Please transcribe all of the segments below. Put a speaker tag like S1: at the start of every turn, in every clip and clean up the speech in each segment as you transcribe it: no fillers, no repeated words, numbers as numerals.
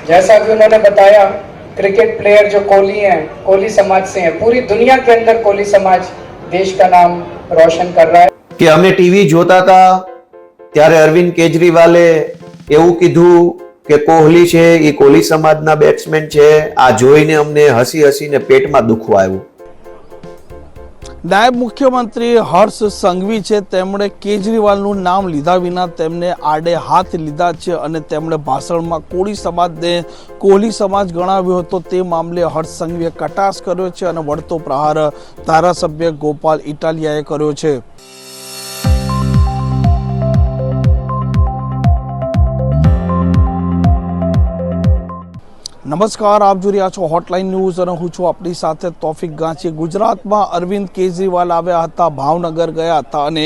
S1: जैसा कि उन्होंने बताया, क्रिकेट प्लेयर जो कोहली हैं, कोहली समाज से हैं, पूरी दुनिया के अंदर कोहली समाज देश का नाम रोशन कर रहा है।
S2: कि અમે ટીવી જોતા હતા ત્યારે અરવિંદ કેજરીવાલે એવું કીધું કે કોહલી છે એ કોહલી સમાજના બેટ્સમેન છે. આ જોઈને અમને હસી હસીને પેટમાં દુખવા આવ્યું.
S3: નાયબ મુખ્યમંત્રી હર્ષ સંઘવી છે, તેમણે કેજરીવાલનું નામ લીધા વિના તેમને આડે હાથ લીધા છે અને તેમણે ભાષણમાં કોળી સમાજને કોહલી સમાજ ગણાવ્યો હતો. તે મામલે હર્ષ સંઘવીએ કટાક્ષ કર્યો છે અને વળતો પ્રહાર ધારાસભ્ય ગોપાલ ઇટાલિયાએ કર્યો છે. નમસ્કાર, આપ જોઈ રહ્યા છો હોટલાઇન ન્યૂઝ અને હું છું આપણી સાથે તોફિક ગાંચી. ગુજરાતમાં અરવિંદ કેજરીવાલ આવ્યા હતા, ભાવનગર ગયા હતા અને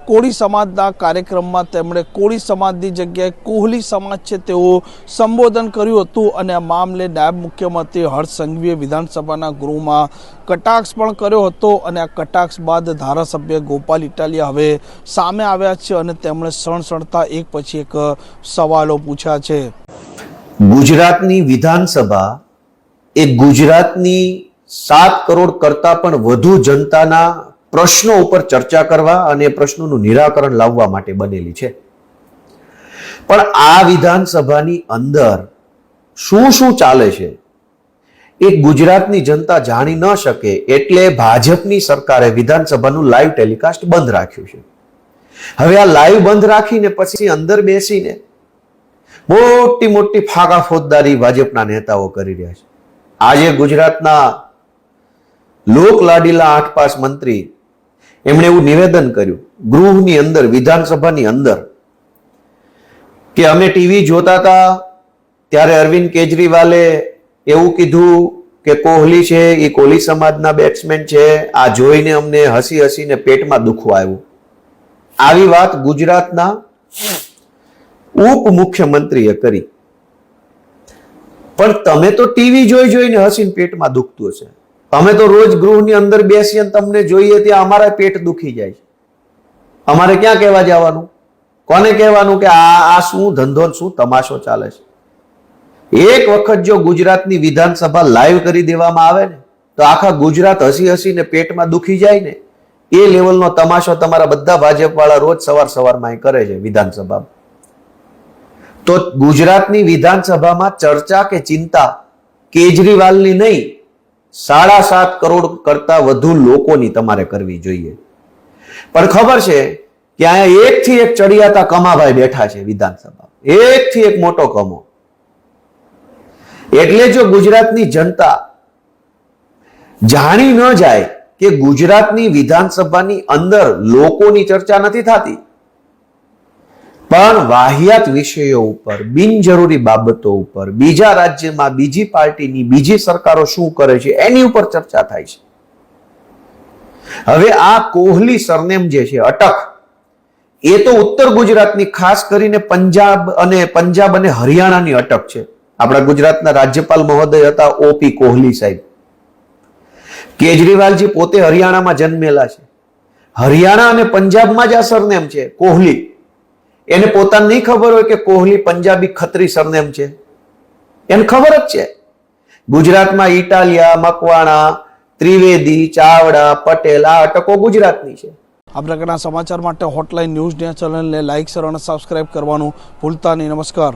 S3: કોળી સમાજના કાર્યક્રમમાં તેમણે કોળી સમાજની જગ્યાએ કોહલી સમાજ છે તેવું સંબોધન કર્યું હતું અને આ મામલે નાયબ મુખ્યમંત્રી હર્ષ સંઘવીએ વિધાનસભાના ગૃહમાં કટાક્ષ પણ કર્યો હતો અને આ કટાક્ષ બાદ ધારાસભ્ય ગોપાલ ઇટાલિયા હવે સામે આવ્યા છે અને તેમણે સણસણતા એક પછી એક સવાલો પૂછ્યા છે.
S2: ગુજરાતની વિધાનસભા એ ગુજરાતની 7 કરોડ કરતા પણ વધુ જનતાના પ્રશ્નો ઉપર ચર્ચા કરવા અને પ્રશ્નોનું નિરાકરણ લાવવા માટે બનેલી છે. પણ આ વિધાનસભાની અંદર શું શું ચાલે છે એ ગુજરાતની જનતા જાણી ન શકે એટલે ભાજપની સરકારે વિધાનસભાનું લાઈવ ટેલિકાસ્ટ બંધ રાખ્યું છે. હવે આ લાઈવ બંધ રાખીને પછી અંદર બેસીને મોટી મોટી ફાગા ફોજદારી ભાજપના નેતાઓ કરી રહ્યા છે. આજે ગુજરાતના લોક લાડીલા 8 પાસ મંત્રી એમણે એવું નિવેદન કર્યું ગૃહની અંદર, વિધાનસભાની અંદર, કે અમે ટીવી જોતા હતા ત્યારે અરવિંદ કેજરીવાલે એવું કીધું કે કોહલી છે એ કોહલી સમાજના બેટ્સમેન છે. આ જોઈને અમને હસી હસીને પેટમાં દુખવા આવ્યું. આવી વાત ગુજરાતના ઉપ મુખ્યમંત્રીએ કરી. પણ તમે તો ટીવી જોઈને હસીને પેટમાં દુખતું હશે. અમે તો રોજ ગૃહની અંદર બેસીને તમને જોઈએ ત્યાં અમારા પેટ દુખી જાય છે. અમારે ક્યાં કહેવા જવાનું? કોને કહેવાનું કે આ શું ધંધો, શું તમાશો ચાલે છે? એક વખત જો ગુજરાતની વિધાનસભા લાઈવ કરી દેવામાં આવે ને તો આખા ગુજરાત હસી હસીને પેટમાં દુખી જાય ને એ લેવલનો તમાશો તમારા બધા ભાજપ વાળા રોજ સવારમાં કરે છે વિધાનસભામાં. તો ગુજરાતની વિધાનસભામાં ચર્ચા કે ચિંતા કેજરીવાલની નહીં, 7.5 કરોડ કરતા વધુ લોકોની તમારે કરવી જોઈએ. પણ ખબર છે કે અહીંયા એકથી એક ચડિયાતા કમાભાઈ બેઠા છે વિધાનસભા, એકથી એક મોટો કમો. એટલે જો ગુજરાતની જનતા જાણી ન જાય કે ગુજરાતની વિધાનસભાની અંદર લોકોની ચર્ચા નથી થતી પણ વાહિયાત વિષયો ઉપર, બિનજરૂરી બાબતો ઉપર, બીજા રાજ્યમાં બીજી પાર્ટીની બીજી સરકારો શું કરે છે એની ઉપર ચર્ચા થાય છે. હવે આ કોહલી સરનેમ જે છે અટક, એ તો ઉત્તર ગુજરાતની ખાસ કરીને પંજાબ અને હરિયાણાની અટક છે. આપણા ગુજરાતના રાજ્યપાલ મહોદય હતા ઓપી કોહલી સાહેબ. કેજરીવાલજી પોતે હરિયાણામાં જન્મેલા છે. હરિયાણા અને પંજાબમાં જ આ સરનેમ છે કોહલી. એને પોતાને નહીં ખબર હોય કે કોહલી પંજાબી ખત્રી સરનેમ છે? એને ખબર જ છે. ગુજરાતમાં ઇટાલિયા, મકવાણા, ત્રિવેદી, ચાવડા, પટેલ આ અટકો ગુજરાતની છે.
S3: આ પ્રકારના સમાચાર માટે હોટલાઇન ન્યૂઝ ચેનલને લાઇક, શેર અને સબસ્ક્રાઇબ કરવાનું ભૂલતા નહીં. નમસ્કાર.